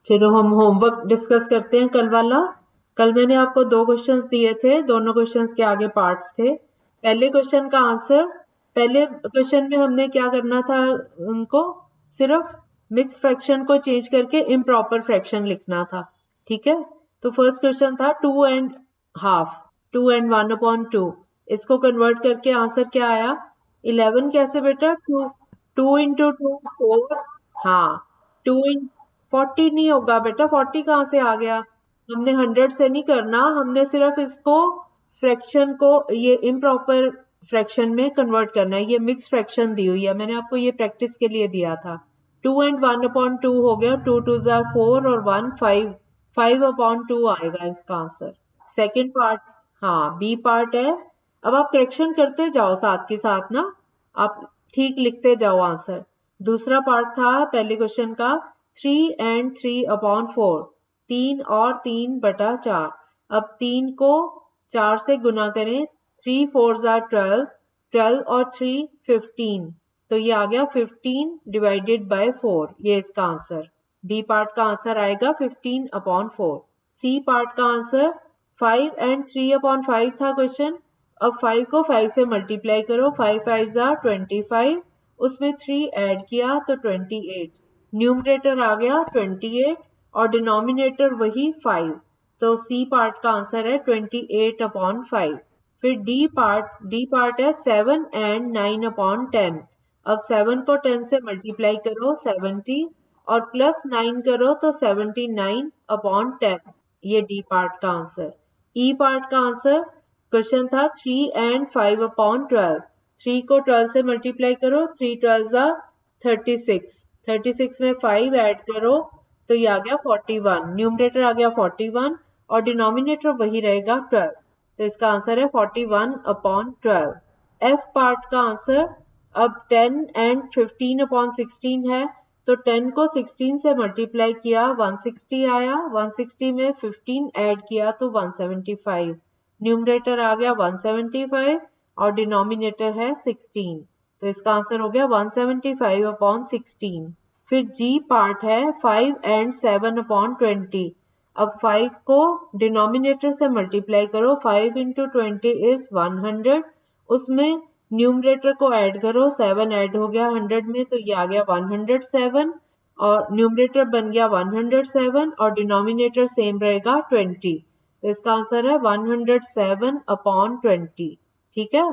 चलो हम homework discuss करते हैं कल वाला। कल मैंने आपको 2 क्वेश्चंस दिए थे, दोनों क्वेश्चंस के आगे पार्ट्स थे। पहले क्वेश्चन का आंसर, पहले क्वेश्चन में हमने क्या करना था, उनको सिर्फ मिक्स फ्रैक्शन को चेंज करके इम्प्रॉपर फ्रैक्शन लिखना था। ठीक है, तो फर्स्ट क्वेश्चन था 2 एंड हाफ, 2 एंड 1/2। इसको कन्वर्ट करके आंसर क्या आया? 11 कैसे बेटा? 2, 2 इंटू 2 4। हाँ, 2 इन 40 नहीं होगा बेटा, 40 कहाँ से आ गया? हमने 100 से नहीं करना, हमने सिर्फ इसको फ्रैक्शन को ये इम्प्रॉपर फ्रैक्शन में कन्वर्ट करना है। ये मिक्स फ्रैक्शन दी हुई है, मैंने आपको ये प्रैक्टिस के लिए दिया था। 2 एंड 1/2 हो गया, 2 2 जार 4 और 1 5, 5/2 आएगा इसका आंसर। सेकेंड पार्ट, हाँ बी पार्ट है। अब आप करेक्शन करते जाओ साथ के साथ ना, आप ठीक लिखते जाओ आंसर। दूसरा पार्ट था पहले क्वेश्चन का 3 एंड 3/4, 3 और 3/4। अब 3 को 4 से गुना करें, 3 4 जार 12, 12 और 3 15, तो ये आ गया 15 डिवाइडेड बाय 4, ये इसका आंसर। बी पार्ट का आंसर आएगा 15/4। सी पार्ट का आंसर 5 एंड 3/5 था क्वेश्चन। अब 5 को 5 से मल्टीप्लाई करो, 5 5 जार 25, उसमें 3 ऐड किया तो 28, न्यूमरेटर आ गया 28 और डिनोमिनेटर वही 5, तो सी पार्ट का आंसर है 28/5। फिर डी पार्ट है 7 एंड 9/10। अब 7 को 10 से मल्टीप्लाई करो 70 और प्लस 9 करो तो 79/10, ये डी पार्ट का आंसर। ई पार्ट का आंसर, क्वेश्चन था 3 एंड 5/12, 3 को 12 से मल्टीप्लाई करो, 3 12 जार 36, 36 में 5 ऐड करो तो ये आ गया 41, न्यूमरेटर आ गया 41 और डिनोमिनेटर वही रहेगा 12, तो इसका आंसर है 41/12। एफ पार्ट का आंसर, अब 10 एंड 15/16 है, तो 10 को 16 से मल्टीप्लाई किया 160 आया, 160 में 15 ऐड किया तो 175, न्यूमरेटर आ गया 175 और डिनोमिनेटर है 16, तो इसका आंसर हो गया 175/16। फिर जी पार्ट है 5 एंड 7/20। अब 5 को डिनोमिनेटर से मल्टीप्लाई करो, 5 इंटू 20 इज 100, उसमें न्यूमरेटर को ऐड करो, 7 ऐड हो गया 100 में तो ये आ गया 107 और न्यूमरेटर बन गया 107 और डिनोमिनेटर सेम रहेगा 20, तो इसका आंसर है 107/20। ठीक है,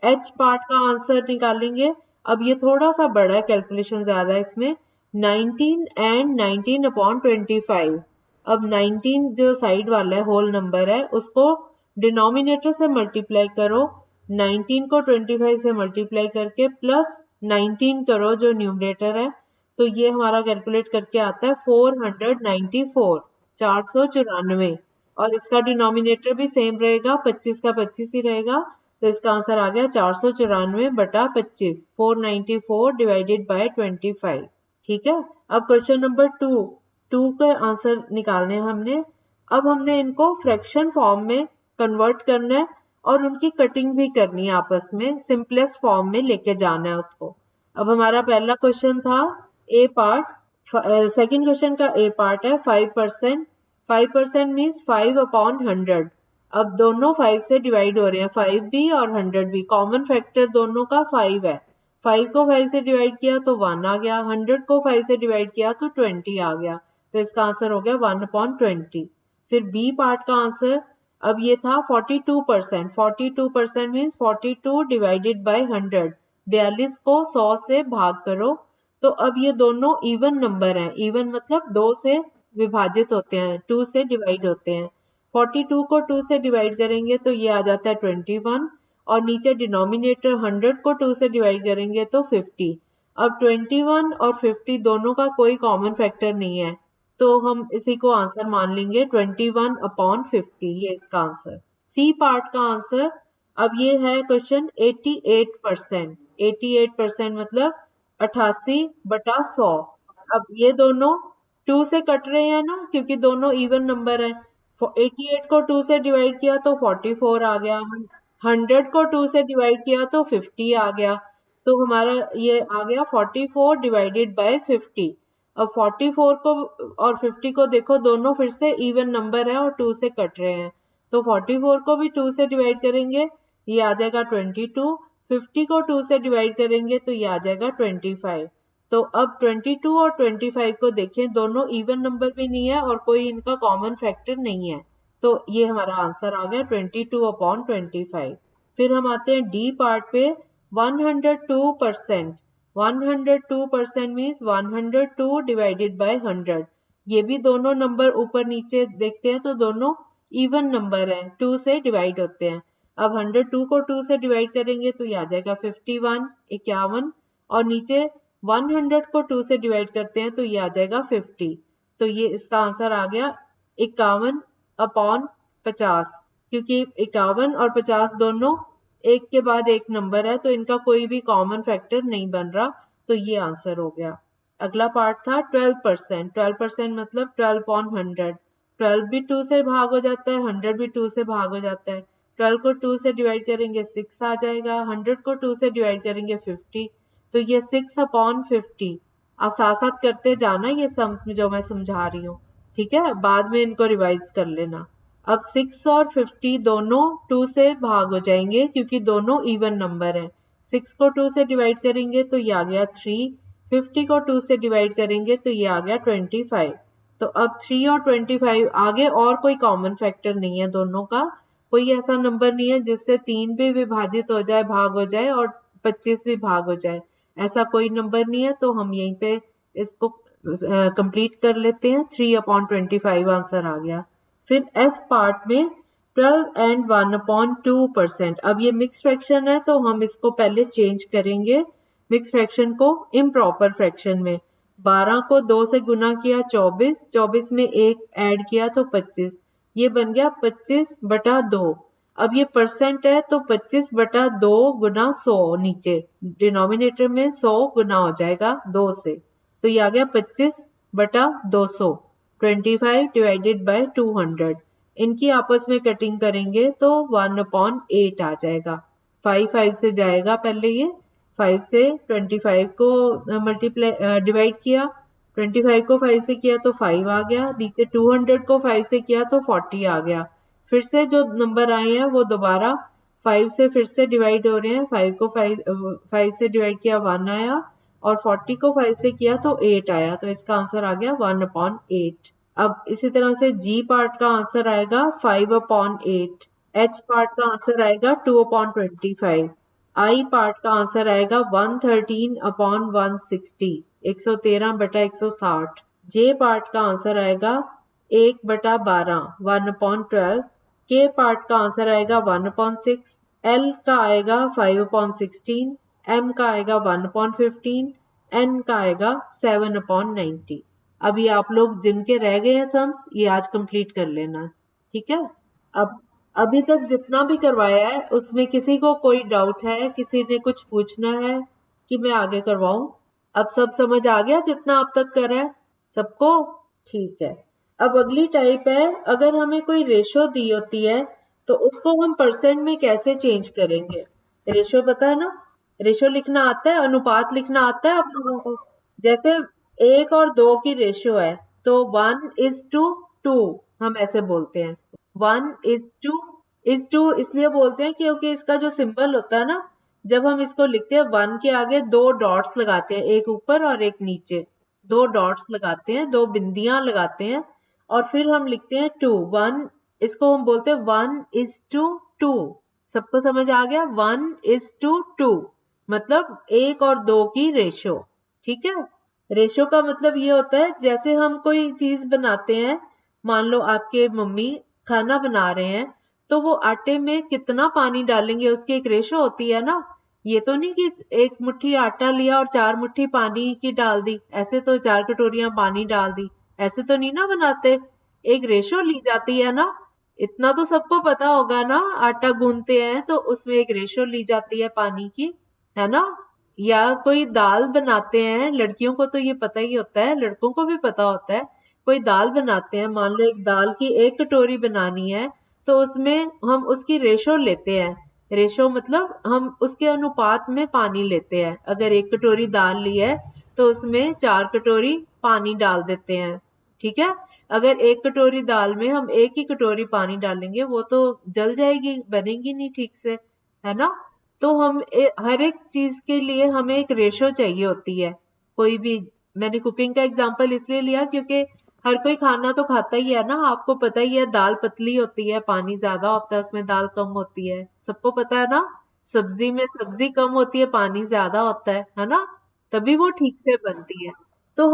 एच पार्ट का आंसर निकालेंगे। अब ये थोड़ा सा बड़ा है, कैलकुलेशन ज्यादा है इसमें, 19 एंड 19/25। अब 19 जो साइड वाला है होल नंबर है, उसको डिनोमिनेटर से मल्टीप्लाई करो, 19 को 25 से मल्टीप्लाई करके प्लस 19 करो जो न्यूमरेटर है, तो ये हमारा कैलकुलेट करके आता है 494, 494, और इसका डिनोमिनेटर भी सेम रहेगा, 25 का 25 ही रहेगा, तो इसका आंसर आ गया 494/25, 494 डिवाइडेड बाय 25। ठीक है, अब क्वेश्चन नंबर 2 का आंसर निकालने हैं हमने। अब हमने इनको फ्रैक्शन फॉर्म में कन्वर्ट करना है और उनकी कटिंग भी करनी है, आपस में सिंपलेस्ट फॉर्म में लेके जाना है उसको। अब हमारा पहला क्वेश्चन था ए पार्ट, सेकंड क्वेश्चन का ए पार्ट है 5%, 5% मीन्स 5/100। अब दोनों 5 से डिवाइड हो रहे हैं, 5 भी और 100 भी, कॉमन फैक्टर दोनों का 5 है। 5 को 5 से डिवाइड किया तो 1 आ गया, 100 को 5 से डिवाइड किया तो 20 आ गया, तो इसका आंसर हो गया 1/20। फिर बी पार्ट का आंसर, अब ये था 42%, 42% मीन्स 42 डिवाइडेड बाय 100, 42 को 100 से भाग करो, तो अब ये दोनों इवन नंबर हैं, इवन मतलब 2 से विभाजित होते हैं, 2 से डिवाइड होते हैं। 42 को 2 से डिवाइड करेंगे तो ये आ जाता है 21 और नीचे डिनोमिनेटर 100 को 2 से डिवाइड करेंगे तो 50। अब 21 और 50 दोनों का कोई कॉमन फैक्टर नहीं है, तो हम इसी को आंसर मान लेंगे 21/50, ये इसका आंसर। सी पार्ट का आंसर, अब ये है क्वेश्चन 88%, 88% मतलब 88/100। अब ये दोनों 2 से कट रहे हैं ना, क्योंकि दोनों इवन नंबर है। 88 को 2 से डिवाइड किया तो 44 आ गया, 100 को 2 से डिवाइड किया तो 50 आ गया, तो हमारा ये आ गया 44 डिवाइडेड बाय 50। अब 44 को और 50 को देखो, दोनों फिर से इवन नंबर है और 2 से कट रहे हैं, तो 44 को भी 2 से डिवाइड करेंगे, ये आ जाएगा 22। 50 को 2 से डिवाइड करेंगे तो ये आ जाएगा 25। तो अब 22 और 25 को देखें, दोनों इवन नंबर भी नहीं है और कोई इनका कॉमन फैक्टर नहीं है, तो ये हमारा आंसर आ गया 22/25। फिर हम आते हैं डी पार्ट पे, 102%। 102% मीन्स 102 डिवाइडेड बाय 100। ये भी दोनों नंबर ऊपर नीचे देखते हैं तो दोनों इवन नंबर हैं, 2 से डिवाइड होते हैं। अब 102 को 2 से डिवाइड करेंगे तो ये आ जाएगा 51, 51, और नीचे 100 को 2 से डिवाइड करते हैं तो ये आ जाएगा 50। तो ये इसका आंसर आ गया 51/50, क्योंकि 51 और 50 दोनों एक के बाद एक नंबर है तो इनका कोई भी कॉमन फैक्टर नहीं बन रहा, तो ये आंसर हो गया। अगला पार्ट था 12%। 12% मतलब 12/100। 12 भी 2 से भाग हो जाता है, 100 भी 2 से भाग हो जाता है। 12 को 2 से डिवाइड करेंगे 6 आ जाएगा, 100 को 2 से डिवाइड करेंगे 50, तो ये 6/50। आप साथ साथ करते जाना ये सम्स जो मैं समझा रही हूँ, ठीक है, बाद में इनको रिवाइज कर लेना। अब 6 और 50 दोनों 2 से भाग हो जाएंगे क्योंकि दोनों इवन नंबर हैं। 6 को 2 से डिवाइड करेंगे तो ये आ गया 3, 50 को 2 से डिवाइड करेंगे तो ये आ गया 25। तो अब 3 और 25 आगे और कोई कॉमन फैक्टर नहीं है दोनों का, कोई ऐसा नंबर नहीं है जिससे 3 भी विभाजित हो जाए, भाग हो जाए, और 25 भी भाग हो जाए, ऐसा कोई नंबर नहीं है, तो हम यहीं पे इसको कंप्लीट कर लेते हैं। 3/25 आंसर आ गया। फिर एफ पार्ट में 12 एंड 1/2%। अब ये मिक्स फ्रैक्शन है तो हम इसको पहले चेंज करेंगे, मिक्स फ्रैक्शन को इम्प्रॉपर फ्रैक्शन में। 12 को 2 से गुना किया 24, 24 में 1 ऐड किया तो 25, ये बन गया 25/2। अब ये परसेंट है तो 25/2 गुना 100, नीचे डिनोमिनेटर में 100 गुना हो जाएगा 2 से, तो ये आ गया 25/200। 25 डिवाइडेड बाय 200, इनकी आपस में कटिंग करेंगे तो 1/8 आ जाएगा। 5 से जाएगा, पहले ये 5 से 25 को मल्टीप्लाई डिवाइड किया, 25 को 5 से किया तो 5 आ गया, नीचे 200 को 5 से किया तो 40 आ गया। फिर से जो नंबर आए हैं वो दोबारा 5 से फिर से डिवाइड हो रहे हैं। 5 को 5 से डिवाइड किया 1 आया, और 40 को 5 से किया तो 8 आया, तो इसका आंसर आ गया 1/8। अब इसी तरह से जी पार्ट का आंसर आएगा 5/8, एच पार्ट का आंसर आएगा 2/25, आई पार्ट का आंसर आएगा 113/160, 113/160। जे पार्ट का आंसर आएगा 1/12, 1/12। के पार्ट का आंसर आएगा 1/6, एल का आएगा 5/16, एम का आएगा 1/15, एन का आएगा 7/90। अभी आप लोग जिनके रह गए हैं सम्स, ये आज कंप्लीट कर लेना, ठीक है। अब अभी तक जितना भी करवाया है उसमें किसी को कोई डाउट है, किसी ने कुछ पूछना है कि मैं आगे करवाऊं? अब सब समझ आ गया जितना अब तक करा है सबको? ठीक है। अब अगली टाइप है, अगर हमें कोई रेशो दी होती है तो उसको हम परसेंट में कैसे चेंज करेंगे? रेशो पता है ना, रेशो लिखना आता है, अनुपात लिखना आता है आप लोगों को? जैसे 1 और 2 की रेशो है तो 1:2 हम ऐसे बोलते हैं इसको। 1:2 इसलिए बोलते हैं क्योंकि इसका जो सिंबल होता है ना, जब हम इसको लिखते हैं 1 के आगे 2 डॉट्स लगाते हैं, एक ऊपर और एक नीचे, 2 डॉट्स लगाते हैं, 2 बिंदियां लगाते हैं, और फिर हम लिखते हैं 2। 1 इसको हम बोलते हैं 1:2। सबको समझ आ गया? 1:2 मतलब 1 और 2 की रेशो, ठीक है। रेशो का मतलब ये होता है जैसे हम कोई चीज बनाते हैं, मान लो आपके मम्मी खाना बना रहे हैं तो वो आटे में कितना पानी डालेंगे उसकी एक रेशो होती है ना। ये तो नहीं कि एक मुट्ठी आटा लिया और 4 मुट्ठी पानी की डाल दी, ऐसे तो 4 कटोरियां पानी डाल दी, ऐसे तो नहीं ना बनाते, एक रेशो ली जाती है ना। इतना तो सबको पता होगा ना, आटा गूंथते हैं तो उसमें एक रेशो ली जाती है पानी की, है ना। या कोई दाल बनाते हैं, लड़कियों को तो ये पता ही होता है, लड़कों को भी पता होता है। कोई दाल बनाते हैं, मान लो एक दाल की 1 कटोरी बनानी है तो उसमें हम उसकी रेशो लेते हैं। रेशो मतलब हम उसके अनुपात में पानी लेते हैं। अगर 1 कटोरी दाल ली है तो उसमें 4 कटोरी पानी डाल देते हैं, ठीक है। अगर 1 कटोरी दाल में हम 1 ही कटोरी पानी डालेंगे वो तो जल जाएगी, बनेगी नहीं ठीक से, है ना। तो हम हर एक चीज के लिए हमें एक रेशो चाहिए होती है। कोई भी, मैंने कुकिंग का एग्जांपल इसलिए लिया क्योंकि हर कोई खाना तो खाता ही है ना, आपको पता ही है दाल पतली होती है, पानी ज्यादा होता है उसमें, दाल कम होती है, सबको पता है ना। सब्जी में सब्जी कम होती है, पानी ज्यादा होता है ना, तभी वो ठीक से बनती है। तो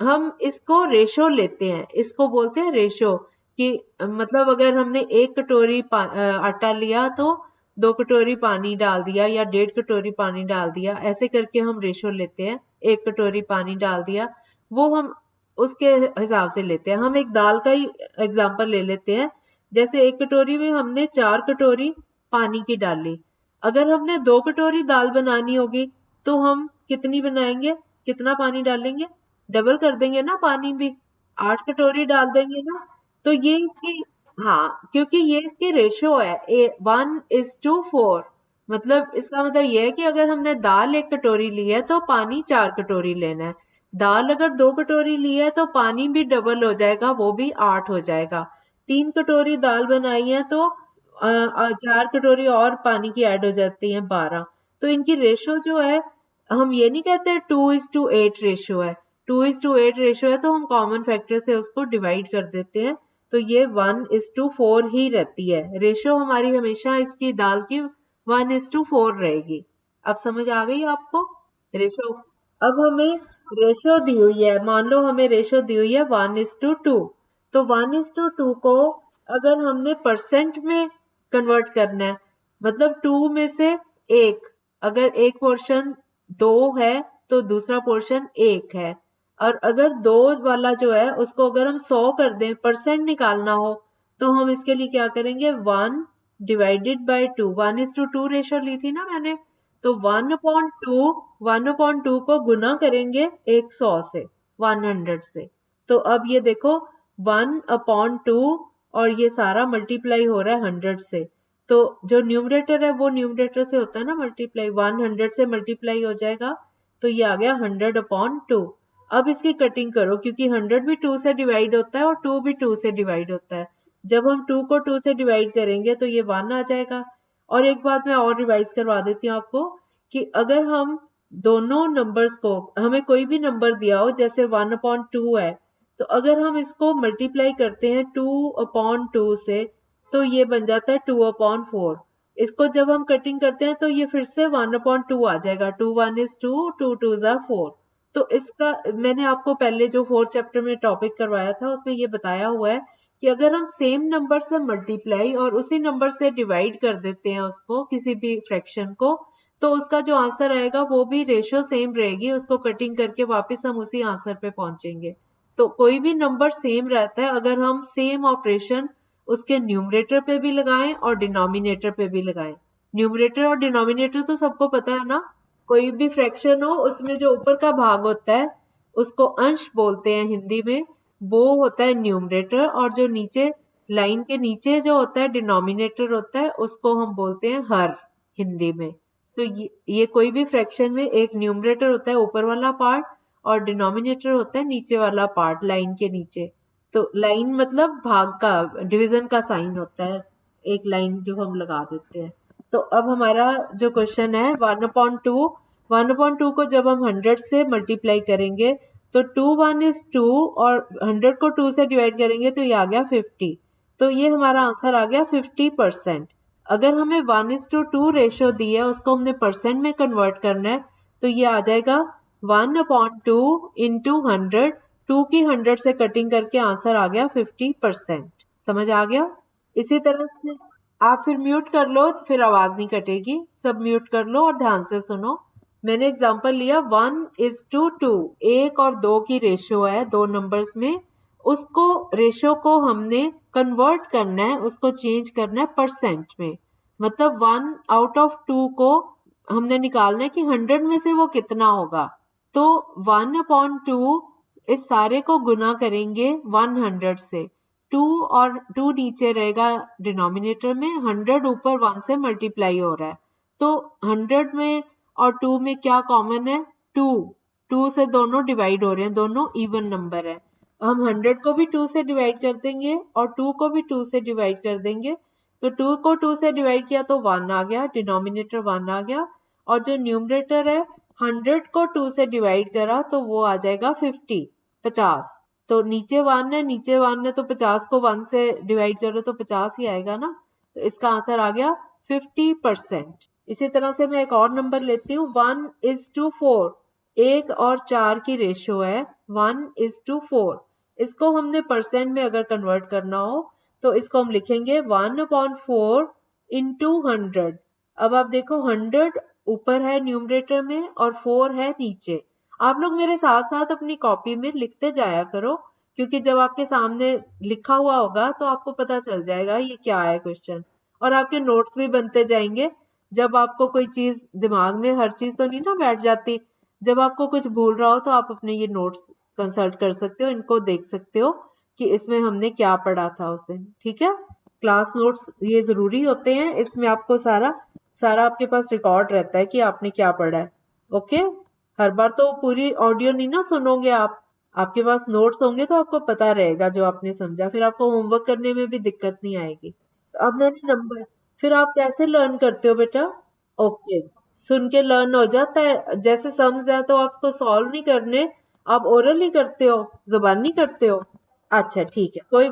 हम इसको रेशो लेते हैं, इसको बोलते हैं रेशो, कि मतलब अगर हमने 1 कटोरी आटा लिया तो 2 कटोरी पानी डाल दिया या 1.5 कटोरी पानी डाल दिया, ऐसे करके हम रेशो लेते हैं। 1 कटोरी पानी डाल दिया, वो हम उसके हिसाब से लेते हैं। हम एक दाल का ही एग्जांपल ले लेते हैं। जैसे 1 कटोरी में हमने 4 कटोरी पानी की डाली, अगर हमने 2 कटोरी दाल बनानी होगी तो हम कितनी बनाएंगे, कितना पानी डालेंगे, डबल कर देंगे ना पानी भी, 8 कटोरी डाल देंगे ना। तो ये इसकी, हाँ, क्योंकि ये इसकी रेशो है 1:4। मतलब इसका मतलब ये है कि अगर हमने दाल 1 कटोरी ली है तो पानी 4 कटोरी लेना है। दाल अगर 2 कटोरी ली है तो पानी भी डबल हो जाएगा, वो भी 8 हो जाएगा। 3 कटोरी दाल बनाई है तो 4 कटोरी और पानी की ऐड हो जाती है, 12। तो इनकी रेशो जो है, हम ये नहीं कहते 2:8 रेशो है। 2:8 रेशो है तो हम कॉमन फैक्टर से उसको डिवाइड कर देते हैं, तो ये 1:4 ही रहती है। रेशो हमारी हमेशा इसकी दाल की 1:4 रहेगी। अब समझ आ गई आपको रेशो। अब हमें रेशो दी हुई है, मान लो हमें रेशो दी हुई है 1:2। तो 1:2 को अगर हमने परसेंट में कन्वर्ट करना है, मतलब 2 में से 1, अगर एक पोर्शन 2 है तो दूसरा पोर्शन 1 है, और अगर 2 वाला जो है उसको अगर हम 100 कर दें, परसेंट निकालना हो, तो हम इसके लिए क्या करेंगे, 1 डिवाइडेड बाय 2। 1:2 रेशो ली थी ना मैंने, तो 1/2 को गुना करेंगे 100 से, 100 से। तो अब ये देखो 1/2 और ये सारा मल्टीप्लाई हो रहा है 100 से, तो जो न्यूमरेटर है वो न्यूमरेटर से होता है ना मल्टीप्लाई, 100 से मल्टीप्लाई हो जाएगा, तो ये आ गया 100/2। अब इसकी कटिंग करो, क्योंकि 100 भी 2 से डिवाइड होता है और 2 भी 2 से डिवाइड होता है। जब हम 2 को 2 से डिवाइड करेंगे तो ये 1 आ जाएगा। और एक बात मैं और रिवाइज करवा देती हूँ आपको, कि अगर हम दोनों नंबर्स को, हमें कोई भी नंबर दिया हो, जैसे 1/2 है, तो अगर हम इसको मल्टीप्लाई करते हैं 2/2 से, तो ये बन जाता है 2/4। इसको जब हम कटिंग करते हैं तो ये फिर से 1/2 आ जाएगा, 2 1 is 2, 2 2 is 4। तो इसका मैंने आपको पहले जो 4th चैप्टर में टॉपिक करवाया था उसमें ये बताया हुआ है कि अगर हम सेम नंबर से मल्टीप्लाई और उसी नंबर से डिवाइड कर देते हैं उसको, किसी भी फ्रैक्शन को, तो उसका जो आंसर आएगा वो भी रेशो सेम रहेगी, उसको कटिंग करके वापस हम उसी आंसर पे पहुंचेंगे। तो कोई भी नंबर सेम रहता है अगर हम सेम ऑपरेशन उसके न्यूमरेटर पे भी लगाएं और डिनोमिनेटर पे भी लगाएं। न्यूमरेटर और डिनोमिनेटर तो सबको पता है ना, कोई भी फ्रैक्शन हो उसमें जो ऊपर का भाग होता है उसको अंश बोलते हैं हिंदी में, वो होता है न्यूमरेटर, और जो नीचे लाइन के नीचे जो होता है डिनोमिनेटर होता है उसको हम बोलते हैं हर, हिंदी में। तो ये कोई भी फ्रैक्शन में एक न्यूमरेटर होता है ऊपर वाला पार्ट और डिनोमिनेटर होता है नीचे वाला पार्ट, लाइन के नीचे। तो लाइन मतलब भाग का, डिवीजन का साइन होता है, एक लाइन जो हम लगा देते हैं। तो अब हमारा जो क्वेश्चन है 1/2 को जब हम 100 से मल्टीप्लाई करेंगे तो 2 1 is 2 और 100 को 2 से डिवाइड करेंगे तो ये आ गया 50। तो ये हमारा आंसर आ गया 50%। अगर हमें 1:2 रेशो दी है उसको हमने परसेंट में कन्वर्ट करना है, तो ये आ जाएगा 1/2 into 100। 2 की 100 से कटिंग करके आंसर आ गया 50%। समझ आ गया। इसी तरह से आप फिर म्यूट कर लो, फिर आवाज नहीं कटेगी, सब म्यूट कर लो और ध्यान से सुनो। मैंने एग्जांपल लिया 1:2, 1 और 2 की रेशो है दो नंबर्स में, उसको रेशो को हमने कन्वर्ट करना है, उसको चेंज करना है परसेंट में। मतलब 1/2 को हमने निकालना है कि 100 में से वो कितना होगा। तो 1/2 इस सारे को गुना करेंगे 100 से, 2 और 2 नीचे रहेगा डिनोमिनेटर में, 100 ऊपर 1 से मल्टीप्लाई हो रहा है, तो 100 में और 2 में क्या कॉमन है, 2। 2 से दोनों डिवाइड हो रहे हैं, दोनों इवन नंबर है। हम 100 को भी 2 से डिवाइड कर देंगे और 2 को भी 2 से डिवाइड कर देंगे। तो 2 को 2 से डिवाइड किया तो 1 आ गया, डिनोमिनेटर 1 आ गया। और जो न्यूमरेटर है 100 को 2 से डिवाइड करा तो वो आ जाएगा 50। तो नीचे 1 है, नीचे 1 है तो 50 को 1 से डिवाइड करो तो 50 ही आएगा ना। तो इसका आंसर आ गया 50%। इसी तरह से मैं एक और नंबर लेती हूँ, 1:4। 1 और 4 की रेशियो है 1:4। इसको हमने परसेंट में अगर कन्वर्ट करना हो तो इसको हम लिखेंगे 1/4 इंटू 100। अब आप देखो 100 ऊपर है न्यूमरेटर में और 4 है नीचे। आप लोग मेरे साथ साथ अपनी कॉपी में लिखते जाया करो, क्योंकि जब आपके सामने लिखा हुआ होगा तो आपको पता चल जाएगा ये क्या है क्वेश्चन, और आपके नोट्स भी बनते जाएंगे। जब आपको कोई चीज दिमाग में, हर चीज तो नहीं ना बैठ जाती, जब आपको कुछ भूल रहा हो तो आप अपने ये नोट्स कंसल्ट कर सकते हो, इनको देख सकते हो कि इसमें हमने क्या पढ़ा था उस दिन। ठीक है, क्लास नोट्स ये जरूरी होते हैं, इसमें आपको सारा सारा आपके पास रिकॉर्ड रहता है कि आपने क्या पढ़ा है। ओके, हर बार तो पूरी ऑडियो नहीं ना सुनोगे आप, आपके पास नोट्स होंगे तो आपको पता रहेगा जो आपने समझा, फिर आपको होमवर्क करने में भी दिक्कत नहीं आएगी। तो अब मैंने नंबर, फिर आप कैसे लर्न करते हो बेटा? ओके, सुन के लर्न हो जाता है, जैसे समझ जाए तो आप तो सॉल्व नहीं करने, आप ओरल ही करते हो, जुबानी करते हो। अच्छा ठीक है, कोई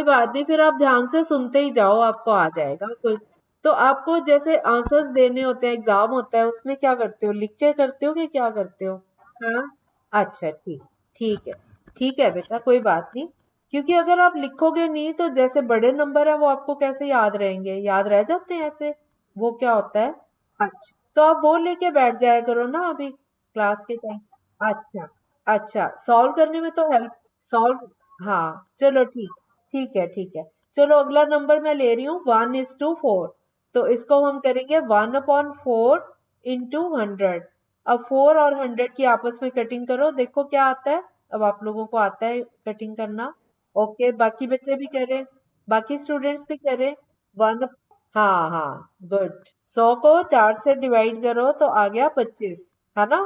बात नहीं, फिर आप ध्यान से सुनते ही जाओ, आपको आ जाएगा कोई। तो आपको जैसे आंसर्स देने होते हैं, एग्जाम होता है, उसमें क्या करते हो, लिख के करते हो कि क्या करते हो? हाँ, अच्छा ठीक, ठीक है, ठीक है बेटा, कोई बात नहीं। क्योंकि अगर आप लिखोगे नहीं तो जैसे बड़े नंबर है वो आपको कैसे याद रहेंगे, याद रह जाते हैं ऐसे, वो क्या होता है। अच्छा, तो आप वो लेके बैठ जाया करो ना अभी क्लास के टाइम। अच्छा, अच्छा, सॉल्व करने में तो हेल्प, सॉल्व, हाँ चलो ठीक, ठीक है। चलो अगला नंबर मैं ले रही हूँ 1:4। तो इसको हम करेंगे 1/4 इंटू 100। अब 4 और 100 की आपस में कटिंग करो, देखो क्या आता है। अब आप लोगों को आता है कटिंग करना। ओके, बाकी बच्चे भी करें, बाकी स्टूडेंट्स भी करें। वन, हाँ हाँ, गुड। 100 को 4 से डिवाइड करो तो आ गया 25, है ना।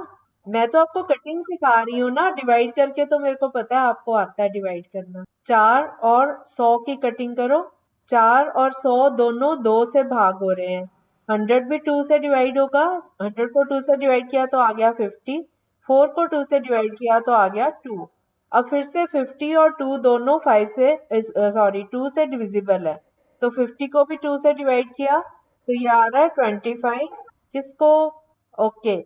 मैं तो आपको कटिंग सिखा रही हूँ ना, डिवाइड करके तो मेरे को पता है आपको आता है डिवाइड करना। 4 और 100 की कटिंग करो। 4 और 100 दोनों 2 से भाग हो रहे हैं। 100 भी 2 से डिवाइड होगा, 100 को 2 से डिवाइड किया तो आ गया 50। 4 को 2 से डिवाइड किया तो आ गया 2। अब फिर से 50 और 2 दोनों 5 से, सॉरी 2 से डिविजिबल है, तो 50 को भी 2 से डिवाइड किया तो ये आ रहा है 25। किसको? ओके,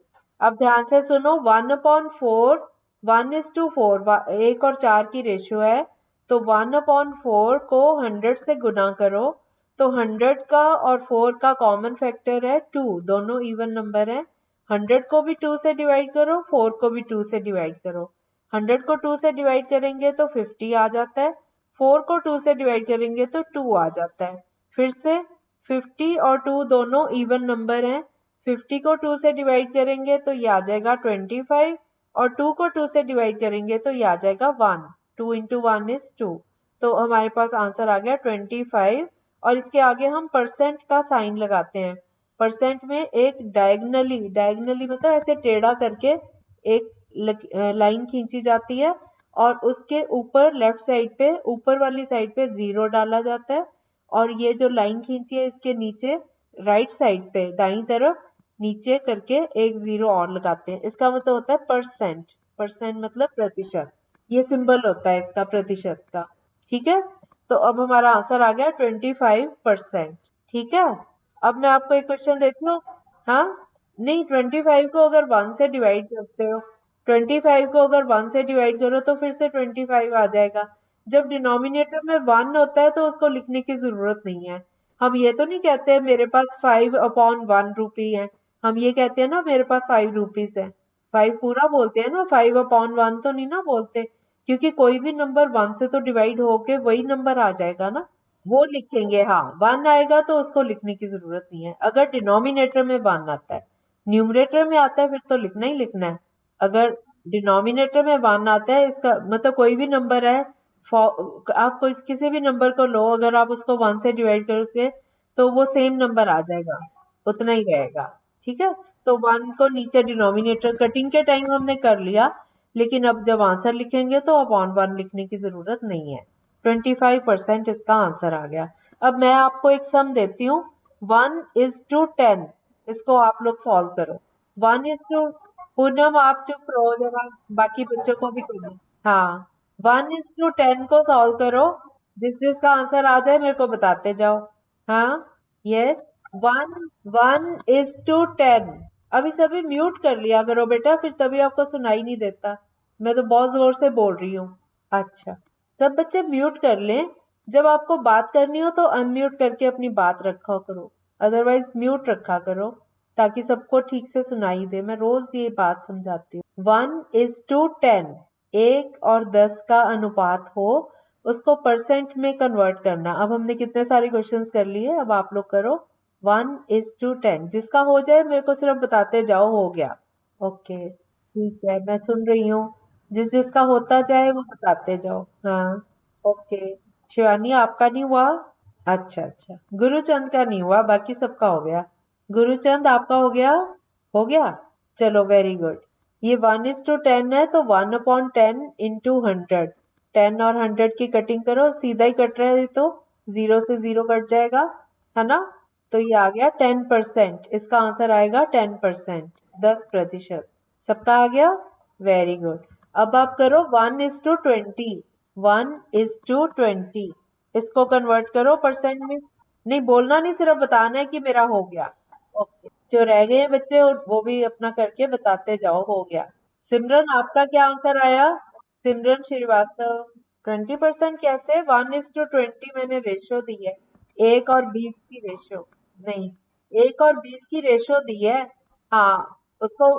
अब ध्यान से सुनो, 1/4, 1:4, 1 और 4 की रेशियो है, तो 1/4 को 100 से गुना करो तो 100 का और 4 का कॉमन फैक्टर है 2, दोनों इवन नंबर है। 100 को भी 2 से डिवाइड करो, 4 को भी 2 से डिवाइड करो। 100 को 2 से डिवाइड करेंगे तो 50 आ जाता है, 4 को 2 से डिवाइड करेंगे तो 2 आ जाता है। फिर से 50 और 2 दोनों इवन नंबर हैं, 50 को 2 से डिवाइड करेंगे तो ये आ जाएगा 25, और 2 को 2 से डिवाइड करेंगे तो ये आ जाएगा 1। 2 इंटू 1 इज 2। तो हमारे पास आंसर आ गया 25। और इसके आगे हम परसेंट का साइन लगाते हैं। परसेंट में एक डायगनली, डायगनली मतलब ऐसे टेढ़ा करके एक लाइन खींची जाती है, और उसके ऊपर लेफ्ट साइड पे, ऊपर वाली साइड पे 0 डाला जाता है, और ये जो लाइन खींची है इसके नीचे राइट साइड पे दाईं तरफ नीचे करके एक 0 और लगाते हैं। इसका मतलब होता है परसेंट। परसेंट मतलब प्रतिशत, ये सिंबल होता है इसका, प्रतिशत का। ठीक है, तो अब हमारा आंसर आ गया 25%। ठीक है, अब मैं आपको एक क्वेश्चन देती हूँ। हाँ, नहीं, 25 को अगर 1 से डिवाइड करते हो, 25 को अगर 1 से डिवाइड करो तो फिर से 25 आ जाएगा। जब डिनोमिनेटर में 1 होता है तो उसको लिखने की जरूरत नहीं है। हम ये तो नहीं कहते हैं मेरे पास 5/1 रुपी है, हम ये कहते हैं ना मेरे पास 5 रुपीज है। 5 पूरा बोलते हैं ना, 5/1 तो नहीं ना बोलते, क्योंकि कोई भी नंबर 1 से तो डिवाइड होके वही नंबर आ जाएगा ना, वो लिखेंगे। हाँ, 1 आएगा तो उसको लिखने की जरूरत नहीं है अगर डिनोमिनेटर में 1 आता है। न्यूमरेटर में आता है फिर तो लिखना ही लिखना है। अगर डिनोमिनेटर में 1 आता है, इसका मतलब कोई भी नंबर है, आप कोई किसी भी नंबर को लो, अगर आप उसको 1 से डिवाइड करके तो वो सेम नंबर आ जाएगा, उतना ही रहेगा। ठीक है, तो 1 को नीचे डिनोमिनेटर कटिंग के टाइम हमने कर लिया, लेकिन अब जब आंसर लिखेंगे तो अपॉन 1 लिखने की जरूरत नहीं है। 25% इसका आंसर आ गया। अब मैं आपको एक सम देती हूँ, 1:10, इसको आप लोग सॉल्व करो। 1:, पूनम आप चुप रहो जरा, बाकी बच्चों को भी करो। हाँ, 1:10 को सॉल्व करो, जिसका आंसर आ जाए मेरे को बताते जाओ। हाँ, यस, 1:10। अभी सभी म्यूट कर लिया करो बेटा, फिर तभी आपको सुनाई नहीं देता। मैं तो बहुत जोर से बोल रही हूँ। अच्छा, सब बच्चे म्यूट कर लें। जब आपको बात करनी हो तो अनम्यूट करके अपनी बात रखा करो, अदरवाइज म्यूट रखा करो, ताकि सबको ठीक से सुनाई दे। मैं रोज ये बात समझाती हूँ। 1:10, 1 और 10 का अनुपात हो, उसको परसेंट में कन्वर्ट करना। अब हमने कितने सारे क्वेश्चंस कर लिए, अब आप लोग करो। 1:10, जिसका हो जाए मेरे को सिर्फ बताते जाओ हो गया। ओके, ठीक है, मैं सुन रही हूँ। जिसका होता जाए वो बताते जाओ। हाँ, ओके। शिवानी आपका नहीं हुआ? अच्छा अच्छा, गुरुचंद का नहीं हुआ, बाकी सबका हो गया। गुरुचंद आपका हो गया? हो गया, चलो वेरी गुड। ये 1:10 है, तो 1/10 इंटू 100। 10 और 100 की कटिंग करो, सीधा ही कट रहा है, तो 0 से 0 कट जाएगा, है ना? तो ये आ गया 10%, इसका आंसर आएगा 10%, 10%। सबका आ गया, वेरी गुड। अब आप करो 1:20, 1:20, इसको कन्वर्ट करो परसेंट में। नहीं बोलना नहीं, सिर्फ बताना है कि मेरा हो गया। ओके, जो रह गए हैं बच्चे वो भी अपना करके बताते जाओ हो गया। सिमरन आपका क्या आंसर आया? सिमरन श्रीवास्तव, 20% कैसे? 1:20 मैंने रेशो दी है, 1 और 20 की रेशो। नहीं, 1 और 20 की रेशो दी है। हाँ, उसको,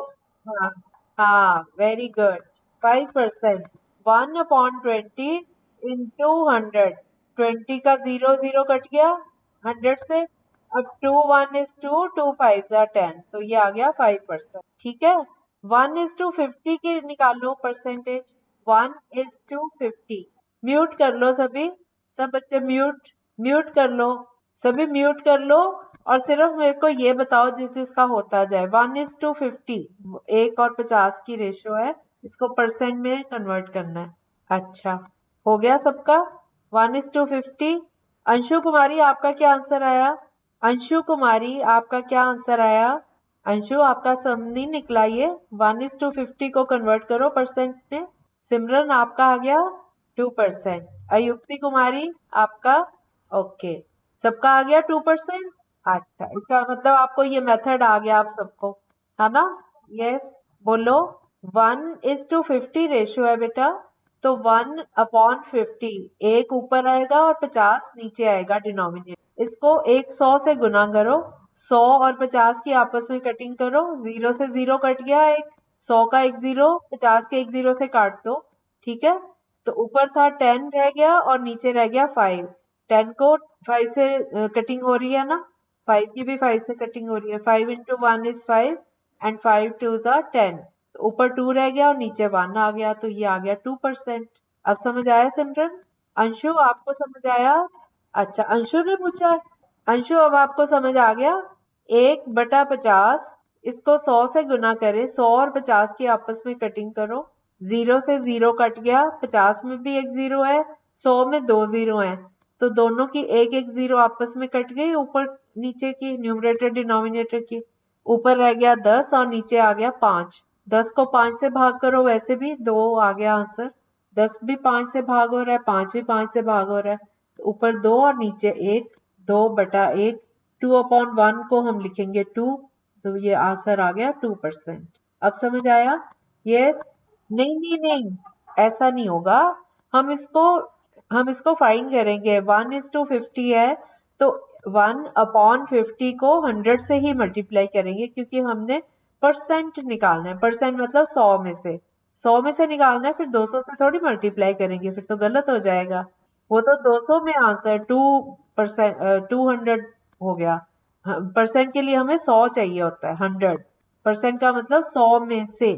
हाँ हाँ, वेरी गुड, 5%। 1/20 इंटू 100, 20 का 0 0 कट गया 100 से। अब 2 1 2 5 10, तो ये आ गया 5%। ठीक है, 1:50 की निकालो परसेंटेज। 1:50, म्यूट कर लो सभी, सब बच्चे म्यूट, म्यूट कर लो, सभी म्यूट कर लो, और सिर्फ मेरे को ये बताओ जिसका होता जाए। 1:50, 1 और 50 की रेशो है, इसको परसेंट में कन्वर्ट करना है। अच्छा, हो गया सबका? 1:50। अंशु कुमारी आपका क्या आंसर आया? अंशु कुमारी आपका क्या आंसर आया? अंशु आपका सम नहीं निकला ये, 1:50 को कन्वर्ट करो परसेंट में। सिमरन आपका आ गया 2%। अयुक्ति कुमारी आपका, ओके, सबका आ गया 2%। अच्छा, इसका मतलब आपको ये मेथड आ गया आप सबको, है ना? यस, बोलो। 1:50 रेशियो है बेटा, तो 1/50, एक ऊपर आएगा और 50 नीचे आएगा डिनोमिनेटर। इसको 100 से गुना करो, 100 और 50 की आपस में कटिंग करो, 0 से 0 कट गया एक, 100 का एक 0, 50 के एक 0 से काट दो। ठीक है, तो ऊपर था 10 रह गया और नीचे रह गया 5। 10 को 5 से कटिंग हो रही है ना, 5 की भी 5 से कटिंग हो रही है। 5 into 1 is 5 and 5 2s are 10। तो ऊपर 2 रह गया और नीचे 1 आ गया, तो ये आ गया 2%। अब समझ आया सिमरन? अंशु आपको समझ आया? अच्छा, अंशु ने पूछा है। अंशु अब आपको समझ आ गया? 1/50, इसको 100 से गुना करे, 100 और 50 की आपस में कटिंग करो, 0 से 0 कट गया, 50 में भी एक 0 है, 100 में 2 0 है, तो दोनों की एक एक 0 आपस में कट गई, ऊपर नीचे की, न्यूमरेटर डिनोमिनेटर की। ऊपर रह गया 10 और नीचे आ गया 5। 10 को 5 से भाग करो, वैसे भी 2 आ गया आंसर। 10 भी 5 से भाग हो रहा है, 5 भी 5 से भाग हो रहा है, तो ऊपर 2 और नीचे 1, 2/1। 2/1 को हम लिखेंगे 2, तो ये आंसर आ गया 2%। अब समझ आया? यस? नहीं नहीं नहीं, ऐसा नहीं होगा। हम इसको हम इसको फाइंड करेंगे। 1:50 है, तो 1/50 को 100 से ही मल्टीप्लाई करेंगे, क्योंकि हमने परसेंट निकालना है। परसेंट मतलब 100 में से, 100 में से निकालना है, फिर 200 से थोड़ी मल्टीप्लाई करेंगे, फिर तो गलत हो जाएगा। वो तो 200 में आंसर 2%, 200 हो गया। परसेंट के लिए हमें 100 चाहिए होता है, 100%। का मतलब 100 में से,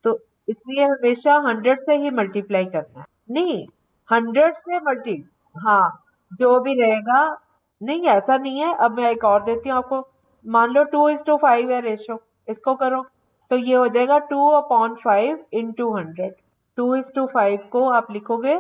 तो इसलिए हमेशा 100 से ही मल्टीप्लाई करना है। नहीं, 100 से मल्टी, हाँ, जो भी रहेगा। नहीं, ऐसा नहीं है। अब मैं एक और देती हूँ आपको। मान लो 2:5 है रेशो, इसको करो तो ये हो जाएगा 2/5 इंटू 100। 2:5 को आप लिखोगे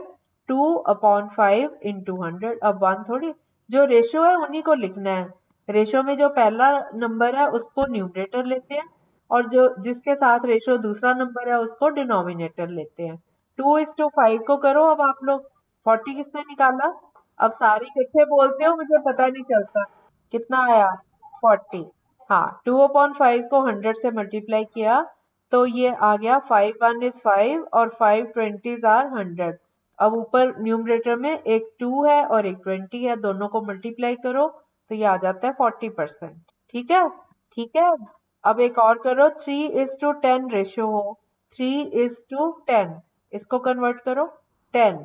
2/5 इंटू 100। अब 1 थोड़ी, जो रेशो है उन्हीं को लिखना है। रेशो में जो पहला नंबर है उसको न्यूमरेटर लेते हैं और जो जिसके साथ रेशो दूसरा नंबर है उसको डिनोमिनेटर लेते हैं। 2:5 को करो अब आप लोग। 40 किसने निकाला? अब सारे इकट्ठे बोलते हो, मुझे पता नहीं चलता कितना आया। 40। हाँ, 2/5 को 100 से मल्टीप्लाई किया तो ये आ गया 5 1 is 5 और 5 20s are 100। अब ऊपर न्यूमरेटर में एक 2 है और एक 20 है, दोनों को मल्टीप्लाई करो तो ये आ जाता है 40%। ठीक है, ठीक है। अब एक और करो, 3:10 रेशियो हो, 3:10, इसको कन्वर्ट करो 10।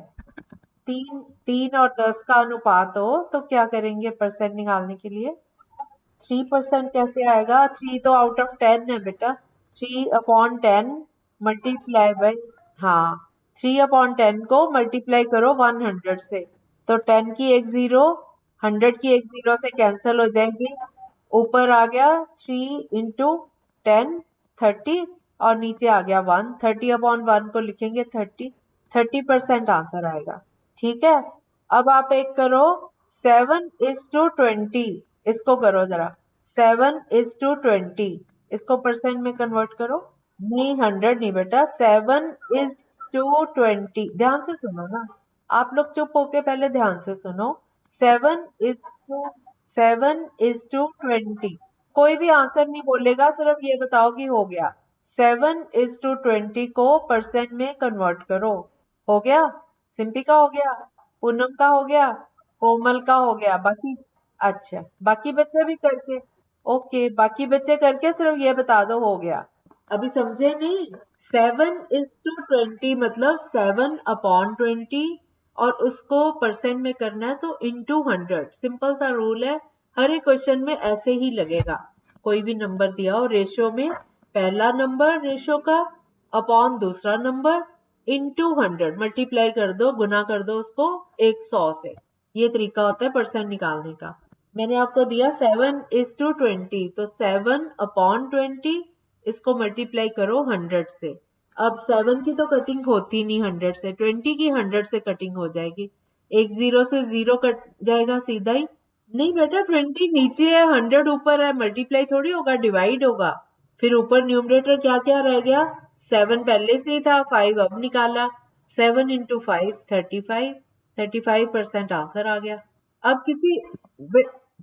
तीन तीन और 10 का अनुपात हो तो क्या करेंगे परसेंट निकालने के लिए? 3% कैसे आएगा? 3 तो आउट ऑफ 10 है बेटा। 3/10 मल्टीप्लाई बाय, हाँ, 3/10 को मल्टीप्लाई करो 100 से तो 10 की एक जीरो, 100 की एक जीरो से कैंसिल हो जाएगी। ऊपर आ गया 3 × 10 30 और नीचे आ गया 1। 30/1 को लिखेंगे 30% आंसर आएगा। ठीक है, अब आप एक करो 7:20, इसको करो जरा। 7:20, इसको परसेंट में कन्वर्ट करो। नहीं 100 नहीं बेटा, 7:20। ध्यान से सुनो ना, आप लोग चुप होके पहले ध्यान से सुनो। 7:20, कोई भी आंसर नहीं बोलेगा, सिर्फ ये बताओ कि हो गया। 7:20 को परसेंट में कन्वर्ट करो। हो गया? सिंपी का हो गया, पूनम का हो गया, कोमल का हो गया, बाकी? अच्छा, बाकी बच्चे भी करके, ओके, बाकी बच्चे करके सिर्फ ये बता दो हो गया। अभी समझे नहीं? 7:20 मतलब 7/20 और उसको परसेंट में करना है तो इंटू 100। सिंपल सा रूल है, हर एक क्वेश्चन में ऐसे ही लगेगा। कोई भी नंबर दिया हो रेशियो में, पहला नंबर रेशियो का अपॉन दूसरा नंबर इंटू 100, मल्टीप्लाई कर दो, गुना कर दो उसको 100 से। ये तरीका होता है परसेंट निकालने का। मैंने आपको दिया 7:20 तो 7/20 इसको मल्टीप्लाई करो 100 से। अब 7 की तो कटिंग होती नहीं 100 से, 20 की 100 से कटिंग हो जाएगी। एक जीरो से जीरो कट जाएगा सीधा ही। नहीं बेटा, 20 नीचे है, 100 ऊपर है, मल्टीप्लाई थोड़ी होगा, डिवाइड होगा। फिर ऊपर न्यूमरेटर क्या क्या रह गया? 7 पहले से ही था, 5 अब निकाला। 7 × 5 35, 35% आंसर आ गया। अब किसी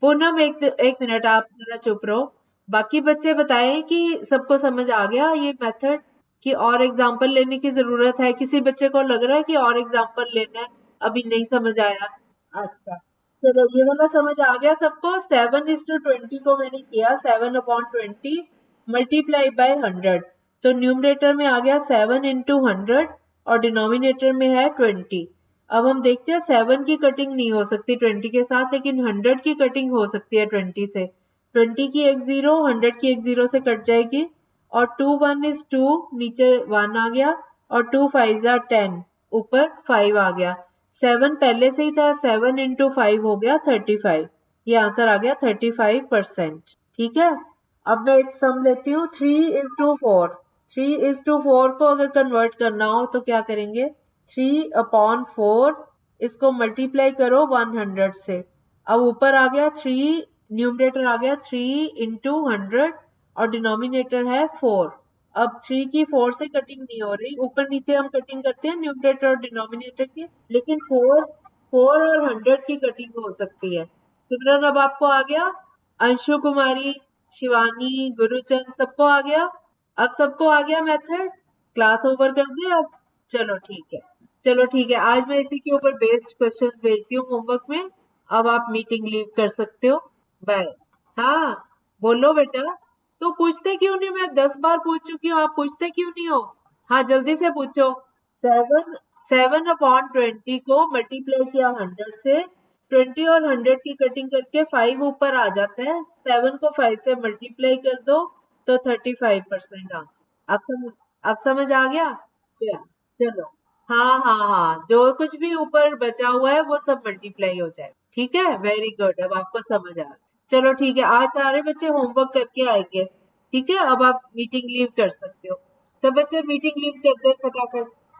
पूनम, एक मिनट आप जरा चुप रहो। बाकी बच्चे बताएं कि सबको समझ आ गया ये मेथड, कि और एग्जाम्पल लेने की जरूरत है? किसी बच्चे को लग रहा है कि और एग्जाम्पल लेना है, अभी नहीं समझ आया? अच्छा, चलो ये वाला समझ आ गया सबको। 7:20 को मैंने किया 7/20 मल्टीप्लाई बाय 100, तो न्यूमरेटर में आ गया 7 × 100 और डिनोमिनेटर में है 20। अब हम देखते हैं 7 की कटिंग नहीं हो सकती 20 के साथ, लेकिन 100 की कटिंग हो सकती है 20 से। 20 की एक जीरो, 100 की एक जीरो से कट जाएगी और 2 1 is 2, नीचे 1 आ गया और 2 5s are 10, ऊपर 5 आ गया। 7 पहले से ही था, 7 × 5 हो गया 35। ये आंसर आ गया 35%। ठीक है, अब मैं एक सम लेती हूँ 3:4। 3:4 को अगर कन्वर्ट करना हो तो क्या करेंगे? 3/4, इसको मल्टीप्लाई करो 100 से। अब ऊपर आ गया 3, न्यूमरेटर आ गया 3 × 100 और डिनोमिनेटर है 4। अब 3 की 4 से कटिंग नहीं हो रही, ऊपर नीचे हम कटिंग करते हैं न्यूमरेटर और डिनोमिनेटर की, लेकिन 4 और 100 की कटिंग हो सकती है। सिमरन, अब आपको आ गया? अंशु कुमारी, शिवानी, गुरुचंद, सबको आ गया? अब सबको आ गया मेथड? क्लास ओवर कर दे अब? चलो ठीक है, चलो ठीक है, आज मैं इसी के ऊपर बेस्ड क्वेश्चंस भेजती हूँ होमवर्क में। अब आप मीटिंग लीव कर सकते हो। बाय। हाँ, बोलो बेटा। तो पूछते क्यों नहीं? मैं 10 बार पूछ चुकी हूँ, आप पूछते क्यों नहीं हो? हाँ, जल्दी से पूछो। 7/20 को मल्टीप्लाई किया 100 से, 20 और 100 की कटिंग करके 5 ऊपर आ जाता है, 7 को 5 से मल्टीप्लाई कर दो तो 35% आंसर। अब समझ आ गया? चलो, चलो, हाँ हाँ हाँ, जो कुछ भी ऊपर बचा हुआ है वो सब मल्टीप्लाई हो जाए। ठीक है, वेरी गुड, अब आपको समझ आ गया। चलो ठीक है, आज सारे बच्चे होमवर्क करके आएंगे। ठीक है, अब आप मीटिंग लीव कर सकते हो। सब बच्चे मीटिंग लीव कर दे फटाफट।